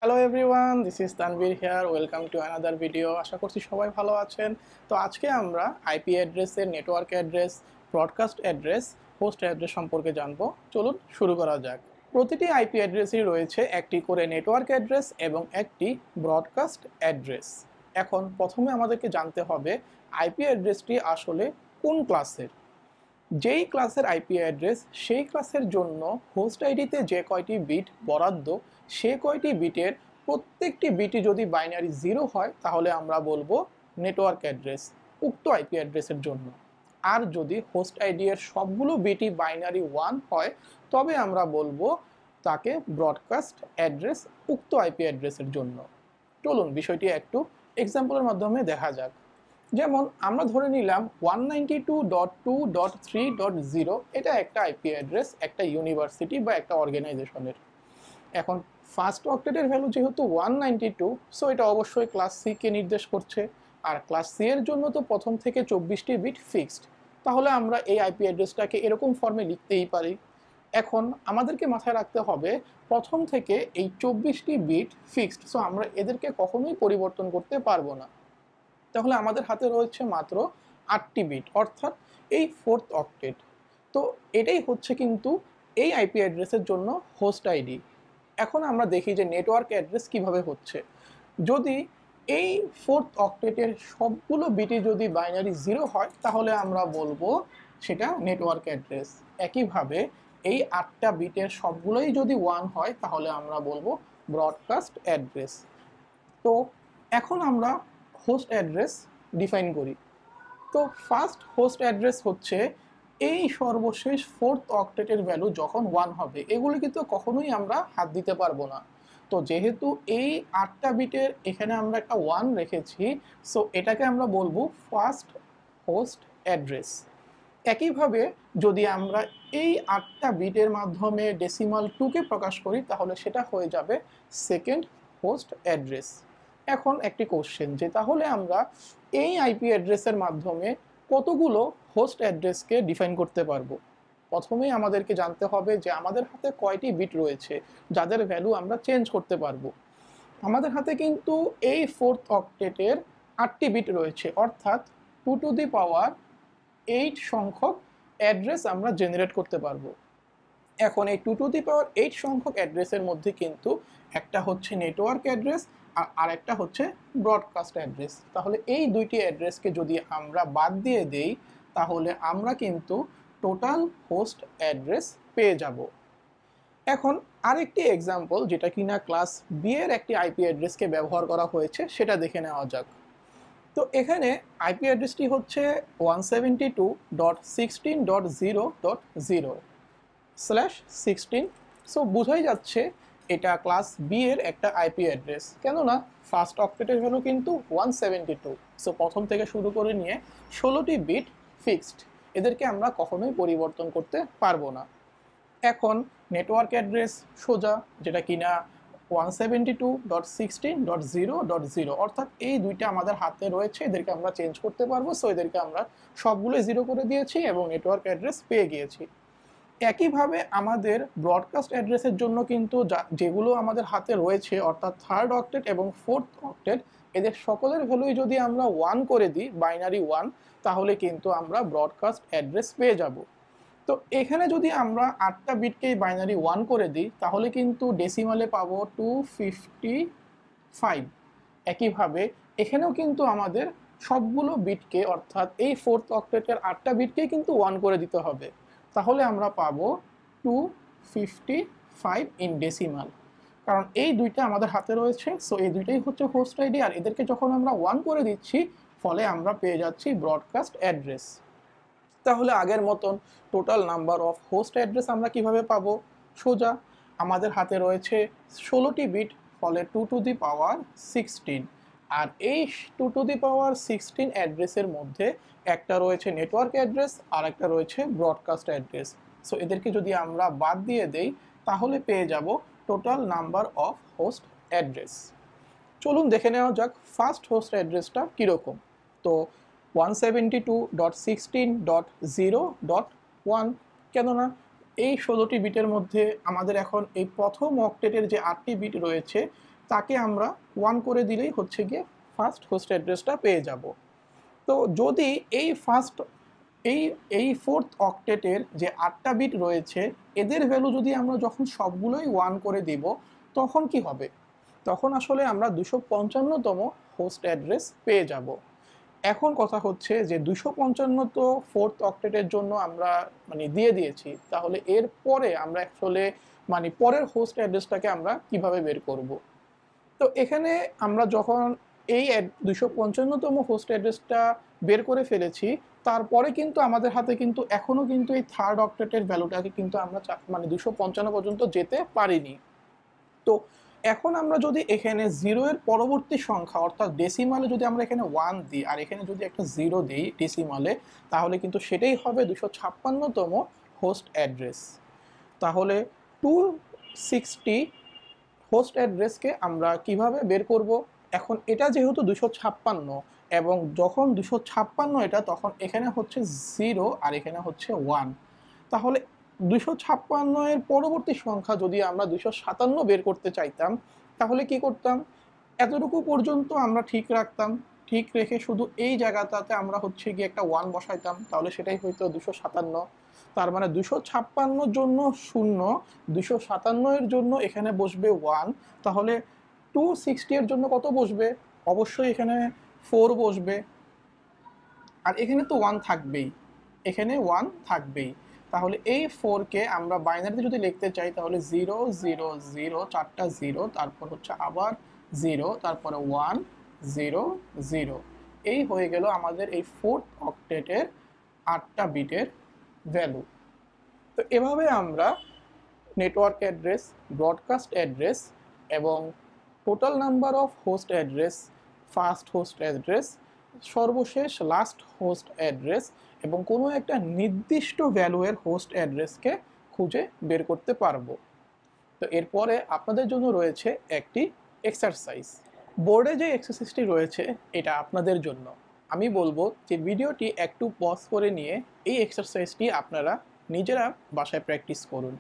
Hello everyone, this is Tanvir here. Welcome to another video. আশা করছি সবাই ভালো আছেন। তো আজকে আমরা আইপি অ্যাড্রেসের network address, broadcast address, host address সম্পর্কে জানবো। চলুন শুরু করা যাক। প্রতিটি আইপি অ্যাড্রেসই রয়েছে একটি করে নেটওয়ার্ক অ্যাড্রেস এবং একটি ব্রডকাস্ট অ্যাড্রেস। এখন প্রথমে আমাদেরকে জানতে হবে আইপি অ্যাড্রেসটি আসলে কোন ক্লাসের। যেই ক্লাসের আইপি অ্যাড্রেস সেই ক্লাসের জন্য হোস্ট আইডিতে যে কয়টি বিট বরাদ্দ, সে কয়টি বিটের প্রত্যেকটি বিটই যদি বাইনারি 0 হয় তাহলে আমরা বলবো নেটওয়ার্ক অ্যাড্রেস উক্ত আইপি অ্যাড্রেসের জন্য। আর যদি হোস্ট আইডি এর সবগুলো বিটই বাইনারি 1 হয় তবে আমরা বলবো তাকে ব্রডকাস্ট অ্যাড্রেস উক্ত আইপি অ্যাড্রেসের জন্য। চলুন বিষয়টি একটু এক্সাম্পলের মাধ্যমে দেখা যাক। যেমন আমরা ধরে নিলাম 192.2.3.0 এটা একটা আইপি অ্যাড্রেস একটা ইউনিভার্সিটি বা একটা অর্গানাইজেশনের। এখন ফার্স্ট অক্টেটের ভ্যালু যেহেতু 192, সো এটা অবশ্যই ক্লাস সি কে নির্দেশ করছে। আর ক্লাস সি এর জন্য তো প্রথম থেকে 24টি বিট ফিক্সড। তাহলে আমরা এই আইপি অ্যাড্রেসটাকে এরকম ফর্মে লিখতেই পারি। এখন আমাদেরকে মাথায় রাখতে হবে প্রথম থেকে এই 24টি বিট ফিক্সড, সো আমরা এদেরকে কখনোই পরিবর্তন করতে পারবো না। তাহলে আমাদের হাতে রয়েছে মাত্র 8টি বিট, অর্থাৎ এই ফোর্থ অক্টেট। তো এটাই হচ্ছে কিন্তু এই আইপি অ্যাড্রেসের জন্য হোস্ট আইডি। এখন আমরা দেখি যে নেটওয়ার্ক অ্যাড্রেস কিভাবে হচ্ছে। যদি এই ফোর্থ অক্টেটের সবগুলো বিটই যদি বাইনারি 0 হয় তাহলে আমরা বলবো সেটা নেটওয়ার্ক অ্যাড্রেস। একইভাবে এই 8টা বিটের সবগুলোই যদি 1 হয় তাহলে আমরা বলবো ব্রডকাস্ট অ্যাড্রেস। তো এখন আমরা হোস্ট অ্যাড্রেস ডিফাইন করি। তো ফার্স্ট হোস্ট অ্যাড্রেস হচ্ছে এই সর্বশেষ ফোর্থ অক্টেটের ভ্যালু যখন 1 হবে, এগুলো কিন্তু কখনোই আমরা হাত দিতে পারবো না। তো যেহেতু এই 8টা বিটের এখানে আমরা একটা 1 রেখেছি, সো এটাকে আমরা বলবো ফার্স্ট হোস্ট অ্যাড্রেস। একইভাবে যদি আমরা এই 8টা বিটের মাধ্যমে ডেসিমাল 2কে প্রকাশ করি তাহলে সেটা হয়ে যাবে সেকেন্ড হোস্ট অ্যাড্রেস। এখন একটি কোশ্চেন যে তাহলে আমরা এই আইপি অ্যাড্রেসের মাধ্যমে কতগুলো হোস্ট অ্যাড্রেসকে ডিফাইন করতে পারবো। প্রথমেই আমাদেরকে জানতে হবে যে আমাদের হাতে কয়টি বিট রয়েছে যাদের ভ্যালু আমরা চেঞ্জ করতে পারবো। আমাদের হাতে কিন্তু এই ফোর্থ অক্টেটের 8টি বিট রয়েছে, অর্থাৎ 2 টু দি পাওয়ার 8 সংখ্যক অ্যাড্রেস আমরা জেনারেট করতে পারবো। এখন এই 2 টু দি পাওয়ার 8 সংখ্যক অ্যাড্রেসের মধ্যে কিন্তু একটা হচ্ছে নেটওয়ার্ক অ্যাড্রেস আর আরেকটা হচ্ছে ব্রডকাস্ট অ্যাড্রেস। তাহলে এই দুইটি অ্যাড্রেসকে যদি আমরা বাদ দিয়ে দেই তাহলে আমরা কিন্তু টোটাল হোস্ট অ্যাড্রেস পেয়ে যাব। এখন আরেকটি এক্সাম্পল যেটা কিনা ক্লাস বি এর একটি আইপি অ্যাড্রেসকে ব্যবহার করা হয়েছে সেটা দেখে নেওয়া যাক। তো এখানে আইপি অ্যাড্রেসটি হচ্ছে 172.16.0.0/16। সো বোঝাই যাচ্ছে এটা ক্লাস বি এর একটা আইপি অ্যাড্রেস, কেননা ফার্স্ট অক্টেটের ভ্যালু কিন্তু 172। সো প্রথম থেকে শুরু করে নিয়ে 16টি বিট ফিক্সড, এদেরকে আমরা কখনোই পরিবর্তন করতে পারবো না। এখন নেটওয়ার্ক অ্যাড্রেস সোজা যেটা কিনা 172.16.0.0, অর্থাৎ এই দুইটা আমাদের হাতে রয়েছে, এদেরকে আমরা চেঞ্জ করতে পারবো। সো এদেরকে আমরা সবগুলো 0 করে দিয়েছি এবং নেটওয়ার্ক অ্যাড্রেস পেয়ে গিয়েছি। একইভাবে আমাদের ব্রডকাস্ট অ্যাড্রেসের জন্য কিন্তু যেগুলো আমাদের হাতে রয়েছে, অর্থাৎ থার্ড অক্টেট এবং ফোর্থ অক্টেট, এদের সকলের ভ্যালুই যদি আমরা 1 করে দিই, বাইনারি 1, তাহলে কিন্তু আমরা ব্রডকাস্ট অ্যাড্রেস পেয়ে যাব। তো এখানে যদি আমরা 8টা বিটকেই বাইনারি 1 করে দিই তাহলে কিন্তু ডেসিমালে পাবো 255। একইভাবে এখানেও কিন্তু আমাদের সবগুলো বিটকে, অর্থাৎ এই ফোর্থ অক্টেটের 8টা বিটকেই কিন্তু 1 করে দিতে হবে। তাহলে আমরা পাবো 255 ইন ডেসিমাল, কারণ এই দুইটা আমাদের হাতে রয়েছে। সো এই দুইটাই হচ্ছে হোস্ট আইডি, আর এদেরকে যখন আমরা 1 করে দিচ্ছি ফলে আমরা পেয়ে যাচ্ছি ব্রডকাস্ট অ্যাড্রেস। তাহলে আগের মতন total number of host address আমরা কিভাবে পাবো? সোজা, আমাদের হাতে রয়েছে 16টি বিট, ফলে 2 টু দি পাওয়ার 16। আর এই 2 টু দি পাওয়ার 16 অ্যাড্রেসের মধ্যে একটা রয়েছে নেটওয়ার্ক অ্যাড্রেস আর একটা রয়েছে ব্রডকাস্ট অ্যাড্রেস। সো এদেরকে যদি আমরা বাদ দিয়ে দেই তাহলে পেয়ে যাব total number of host address. চলুন দেখে নেওয়া যাক ফার্স্ট হোস্ট অ্যাড্রেসটা কীরকম। তো 172.16.0.1, কেননা এই 16টি বিটের মধ্যে আমাদের এখন এই প্রথম অক্টেটের যে 8টি বিট রয়েছে তাকে আমরা 1 করে দিলেই হচ্ছে গিয়ে ফার্স্ট হোস্ট অ্যাড্রেসটা পেয়ে যাব। তো যদি এই ফার্স্ট এই এই ফোর্থ অক্টেটের যে 8টা বিট রয়েছে এদের ভ্যালু যদি আমরা যখন সবগুলোই 1 করে দিব তখন কি হবে? তখন আসলে আমরা 255তম হোস্ট অ্যাড্রেস পেয়ে যাব। এখন কথা হচ্ছে যে 255 তো ফোর্থ অক্টেটের জন্য আমরা মানে দিয়ে দিয়েছি, তাহলে এর পরে আমরা আসলে মানে পরের হোস্ট অ্যাড্রেসটাকে আমরা কিভাবে বের করব? তো এখানে আমরা যখন এই 255তম হোস্ট অ্যাড্রেসটা বের করে ফেলেছি, তারপরে কিন্তু আমাদের হাতে কিন্তু এখনো কিন্তু এই থার্ড অক্টেটের ভ্যালুটাকে কিন্তু আমরা মানে 255 পর্যন্ত যেতে পারিনি। তো এখন আমরা যদি এখানে 0 এর পরবর্তী সংখ্যা অর্থাৎ ডেসিমালে যদি আমরা এখানে 1 দিই আর এখানে যদি একটা 0 দিই ডেসিমালে, তাহলে কিন্তু সেটাই হবে 256তম হোস্ট অ্যাড্রেস। তাহলে 260 হোস্ট অ্যাড্রেসকে আমরা কিভাবে বের করব? এখন এটা যেহেতু 256 এবং যখন 256 এটা তখন এখানে হচ্ছে 0 আর এখানে হচ্ছে 1, তাহলে 256 এর পরবর্তী সংখ্যা যদি আমরা 257 বের করতে চাইতাম তাহলে কি করতাম? এতটুকু পর্যন্ত আমরা ঠিক রাখতাম, ঠিক রেখে শুধু এই জায়গাটাতে আমরা হচ্ছে গিয়ে একটা 1 বসাইতাম, তাহলে সেটাই হইতো 257। তার মানে 256 জন্য 0, 257 এর জন্য এখানে বসবে 1, তাহলে 260 এর জন্য কত বসবে? অবশ্যই এখানে 4 বসবে, আর এখানে তো 1 থাকবেই, এখানে 1 থাকবেই। তাহলে এই 4কে আমরা বাইনারিতে যদি লিখতে চাই তাহলে 0 0 0 চারটা 0, তারপর হচ্ছে আবার 0, তারপরে 1 0 0। এই হয়ে গেল আমাদের এই ফোর্থ অক্টেটের 8টা বিটের ভ্যালু। তো এভাবে আমরা নেটওয়ার্ক অ্যাড্রেস, ব্রডকাস্ট অ্যাড্রেস এবং total number of host address, first host address, সর্বশেষ লাস্ট হোস্ট অ্যাড্রেস এবং কোনো একটা নির্দিষ্ট ভ্যালুয়ের হোস্ট অ্যাড্রেসকে খুঁজে বের করতে পারবো। তো এরপরে আপনাদের জন্য রয়েছে একটি এক্সারসাইজ। বোর্ডে যে এক্সারসাইজটি রয়েছে এটা আপনাদের জন্য। আমি বলবো যে ভিডিওটি একটু পজ করে নিয়ে এই এক্সারসাইজটি আপনারা নিজেরা বাসায় প্র্যাকটিস করুন,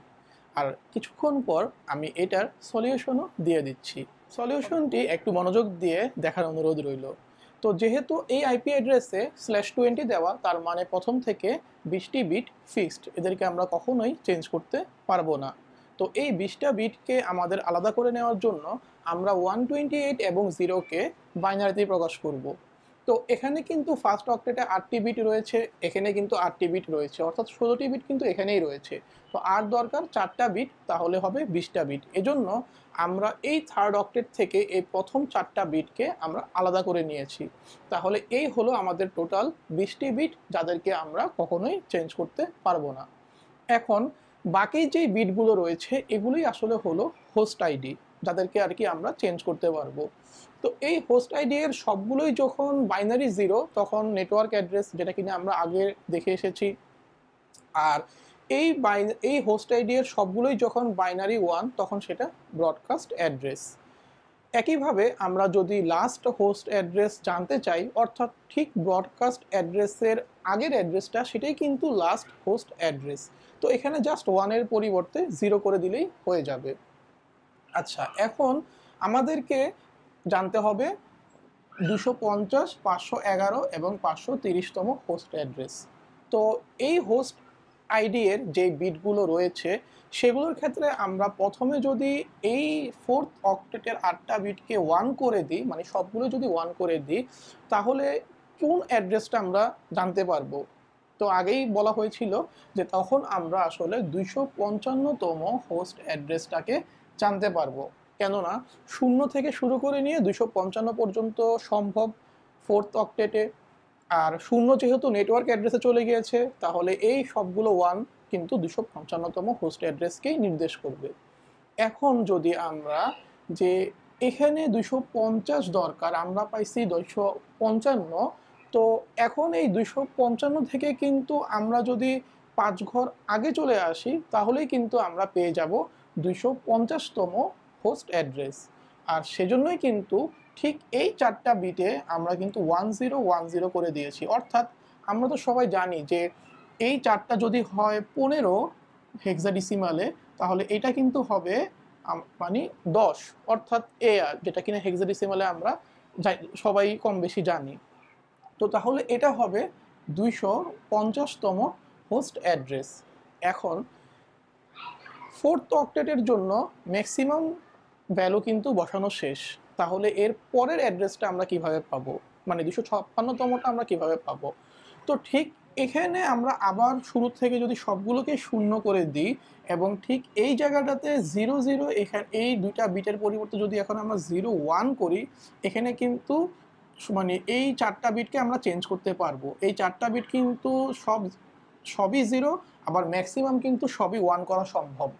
আর কিছুক্ষণ পর আমি এটার সলিউশনও দিয়ে দিচ্ছি। সলিউশনটি একটু মনোযোগ দিয়ে দেখার অনুরোধ রইল। তো যেহেতু এই আইপি অ্যাড্রেসে /20 দেওয়া, তার মানে প্রথম থেকে 20টি বিট ফিক্সড, এদেরকে আমরা কখনোই চেঞ্জ করতে পারবো না। তো এই 20টা বিটকে আমাদের আলাদা করে নেওয়ার জন্য আমরা 128 এবং 0কে বাইনারিতে প্রকাশ করব। তো এখানে কিন্তু ফার্স্ট অক্টেটে 8টি বিট রয়েছে, এখানে কিন্তু 8টি বিট রয়েছে, অর্থাৎ 16টি বিট কিন্তু এখানেই রয়েছে। তো আর দরকার 4টা বিট, তাহলে হবে 20টা বিট। এজন্য আমরা এই থার্ড অক্টেট থেকে এই প্রথম 4টা বিটকে আমরা আলাদা করে নিয়েছি। তাহলে এই হলো আমাদের টোটাল 20টি বিট, যাদেরকে আমরা কখনোই চেঞ্জ করতে পারবো না। এখন বাকি যে বিটগুলো রয়েছে এগুলোই আসলে হলো হোস্ট আইডি, যাদেরকে আর কি আমরা চেঞ্জ করতে পারবো। তো এই হোস্ট আইডি এর সবগুলোই যখন বাইনারি 0 তখন নেটওয়ার্ক অ্যাড্রেস, যেটা কিনা আমরা আগে দেখে এসেছি, আর এই হোস্ট আইডি এর সবগুলোই যখন বাইনারি 1 তখন সেটা ব্রডকাস্ট অ্যাড্রেস। একইভাবে আমরা যদি লাস্ট হোস্ট অ্যাড্রেস জানতে চাই, অর্থাৎ ঠিক ব্রডকাস্ট অ্যাড্রেসের আগের অ্যাড্রেসটা, সেটাই কিন্তু লাস্ট হোস্ট অ্যাড্রেস। তো এখানে জাস্ট 1 এর পরিবর্তে 0 করে দিলেই হয়ে যাবে। আচ্ছা, এখন আমাদেরকে জানতে হবে 250, 511 এবং 530তম হোস্ট অ্যাড্রেস। তো এই হোস্ট আইডি এর যে বিটগুলো রয়েছে সেগুলোর ক্ষেত্রে আমরা প্রথমে যদি এই ফোর্থ অক্টেটের 8টা বিটকে 1 করে দিই, মানে সবগুলো যদি 1 করে দিই, তাহলে কোন অ্যাড্রেসটা আমরা জানতে পারবো। তো আগেই বলা হয়েছিল যে তখন আমরা আসলে 255তম হোস্ট অ্যাড্রেসটাকে জানতে পারবো, কেননা 0 থেকে শুরু করে নিয়ে 255 পর্যন্ত সম্ভব ফোর্থ অক্টেটে। আর 0 যেহেতু নেটওয়ার্ক অ্যাড্রেসে চলে গিয়েছে, তাহলে এই সবগুলো 1 কিন্তু 255তম হোস্ট অ্যাড্রেসকেই নির্দেশ করবে। এখন যদি আমরা যে এখানে 250 দরকার, আমরা পাইছি 255, তো এখন এই 255 থেকে কিন্তু আমরা যদি 5 ঘর আগে চলে আসি তাহলেই কিন্তু আমরা পেয়ে যাব 250তম হোস্ট অ্যাড্রেস। আর সেজন্যই কিন্তু ঠিক এই 4টা বিটে আমরা কিন্তু 1010 করে দিয়েছি। অর্থাৎ আমরা তো সবাই জানি যে এই 4টা যদি হয় 15 হেক্সাডেসিমালে, তাহলে এটা কিন্তু হবে মানে 10 অর্থাৎ AR, যেটা কিনা হেক্সাডেসিমালে আমরা সবাই কম বেশি জানি। তো তাহলে এটা হবে 250তম হোস্ট অ্যাড্রেস। এখন ফোর্থ অক্টেটের জন্য ম্যাক্সিমাম ভ্যালু কিন্তু বসানো শেষ। তাহলে এর পরের অ্যাড্রেসটা আমরা কিভাবে পাবো, মানে 256তমটা আমরা কিভাবে পাবো? তো ঠিক এখানে আমরা আবার শুরু থেকে যদি সবগুলোকে শূন্য করে দিই এবং ঠিক এই জায়গাটাতে 00, এখানে এই দুইটা বিটের পরিবর্তে যদি এখন আমরা 01 করি, এখানে কিন্তু মানে এই 4টা বিটকে আমরা চেঞ্জ করতে পারবো। এই 4টা বিট কিন্তু সবই 0, আবার ম্যাক্সিমাম কিন্তু সবই 1 করা সম্ভব।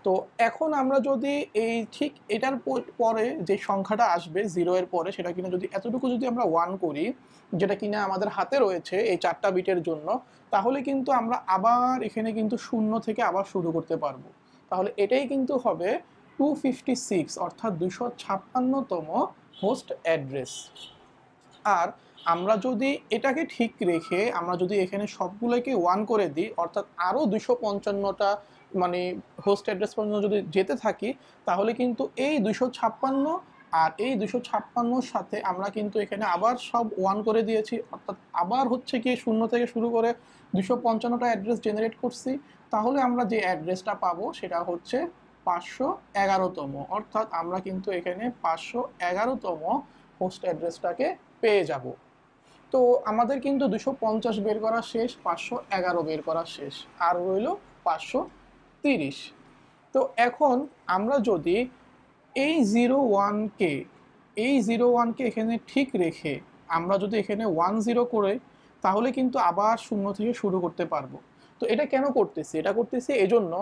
তো এখন আমরা যদি এই ঠিক এটার পরে যে সংখ্যাটা আসবে 0 এর পরে, সেটা কিনা যদি এতটুকু যদি আমরা 1 করি, যেটা কিনা আমাদের হাতে রয়েছে এই 4টা বিটের জন্য, তাহলে কিন্তু আমরা আবার এখানে কিন্তু শূন্য থেকে আবার শুরু করতে পারবো। তাহলে এটাই কিন্তু হবে 256, অর্থাৎ 256তম হোস্ট অ্যাড্রেস। আর আমরা যদি এটাকে ঠিক রেখে আমরা যদি এখানে সবগুলোকে 1 করে দিই, অর্থাৎ আরও 255টা মানে হোস্ট অ্যাড্রেস পর্যন্ত যদি যেতে থাকি, তাহলে কিন্তু এই 256 আর এই 256-র সাথে আমরা কিন্তু এখানে আবার সব 1 করে দিয়েছি, অর্থাৎ আবার হচ্ছে কি শূন্য থেকে শুরু করে 255টা অ্যাড্রেস জেনারেট করছি। তাহলে আমরা যে অ্যাড্রেসটা পাবো সেটা হচ্ছে 511তম, অর্থাৎ আমরা কিন্তু এখানে 511তম হোস্ট অ্যাড্রেসটাকে পেয়ে যাব। তো আমাদের কিন্তু 250 বের করা শেষ, 511 বের করা শেষ, আর রইল 530। তো এখন আমরা যদি এই 01কে এখানে ঠিক রেখে আমরা যদি এখানে 10 করে, তাহলে কিন্তু আবার শূন্য থেকে শুরু করতে পারবো। তো এটা কেন করতেছি? এটা করতেছি এজন্য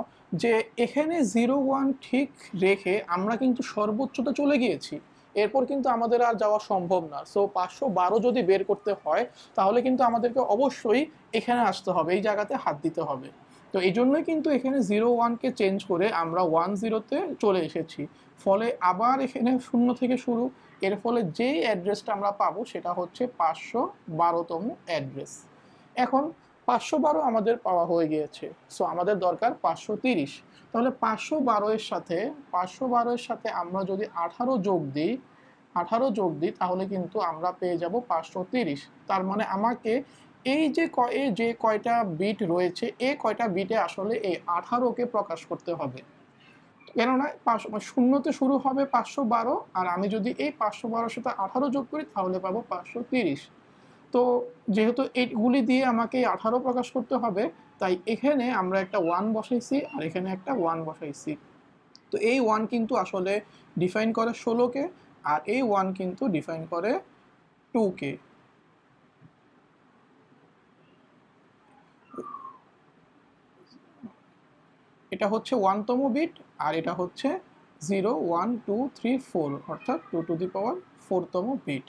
যে এখানে 01 ঠিক রেখে আমরা কিন্তু সর্বোচ্চতে চলে গিয়েছি, এরপর কিন্তু আমাদের আর যাওয়া সম্ভব না। সো 512 যদি বের করতে হয়, তাহলে কিন্তু আমাদেরকে অবশ্যই এখানে আসতে হবে, এই জায়গাতে হাত দিতে হবে। তো এই জন্যই কিন্তু এখানে 01কে চেঞ্জ করে আমরা 10তে চলে এসেছি। ফলে আবার এখানে শূন্য থেকে শুরু, এর ফলে যেই অ্যাড্রেসটা আমরা পাবো সেটা হচ্ছে 512তম অ্যাড্রেস। এখন 512 আমাদের পাওয়া হয়ে গিয়েছে, সো আমাদের দরকার 530। তাহলে 512 এর সাথে আমরা যদি 18 যোগ দিই, তাহলে কিন্তু আমরা পেয়ে যাব 530। তার মানে আমাকে এই যে কয়টা বিট রয়েছে, এই কয়টা বিটে আসলে এই 18কে প্রকাশ করতে হবে। কেননা শূন্যতে শুরু হবে 512, আর আমি যদি এই 512-র সাথে 18 যোগ করি তাহলে পাবো 530। তো যেহেতু এইগুলি দিয়ে আমাকে 18 প্রকাশ করতে হবে, তাই এখানে আমরা একটা 1 বসাইছি আর এখানে একটা 1 বসাইছি। তো এই 1 কিন্তু আসলে ডিফাইন করে 16কে, আর এই 1 কিন্তু ডিফাইন করে 2কে। এটা হচ্ছে 1তম বিট, আর এটা হচ্ছে 0 1 2 3 4, অর্থাৎ 2 টু দি পাওয়ার 4তম বিট।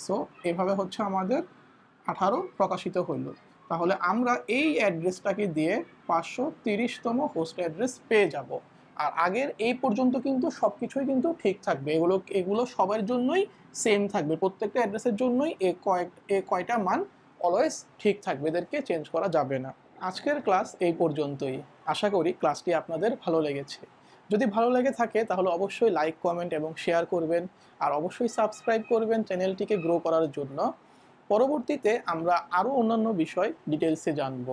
সো এভাবে হচ্ছে আমাদের 18 প্রকাশিত হইল। তাহলে আমরা এই অ্যাড্রেসটাকে দিয়ে 530তম হোস্ট অ্যাড্রেস পেয়ে যাব। আর আগের এই পর্যন্ত কিন্তু সব কিছুই কিন্তু ঠিক থাকবে, এগুলো সবার জন্যই সেম থাকবে, প্রত্যেকটা অ্যাড্রেসের জন্যই কয়টা মান অলওয়েজ ঠিক থাকবে, এদেরকে চেঞ্জ করা যাবে না। আজকের ক্লাস এই পর্যন্তই। আশা করি ক্লাসটি আপনাদের ভালো লেগেছে। যদি ভালো লেগে থাকে তাহলে অবশ্যই লাইক, কমেন্ট এবং শেয়ার করবেন, আর অবশ্যই সাবস্ক্রাইব করবেন চ্যানেলটিকে গ্রো করার জন্য। পরবর্তীতে আমরা আরও অন্যান্য বিষয় ডিটেলসে জানব।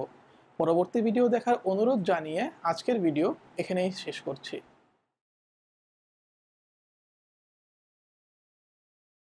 পরবর্তী ভিডিও দেখার অনুরোধ জানিয়ে আজকের ভিডিও এখানেই শেষ করছি।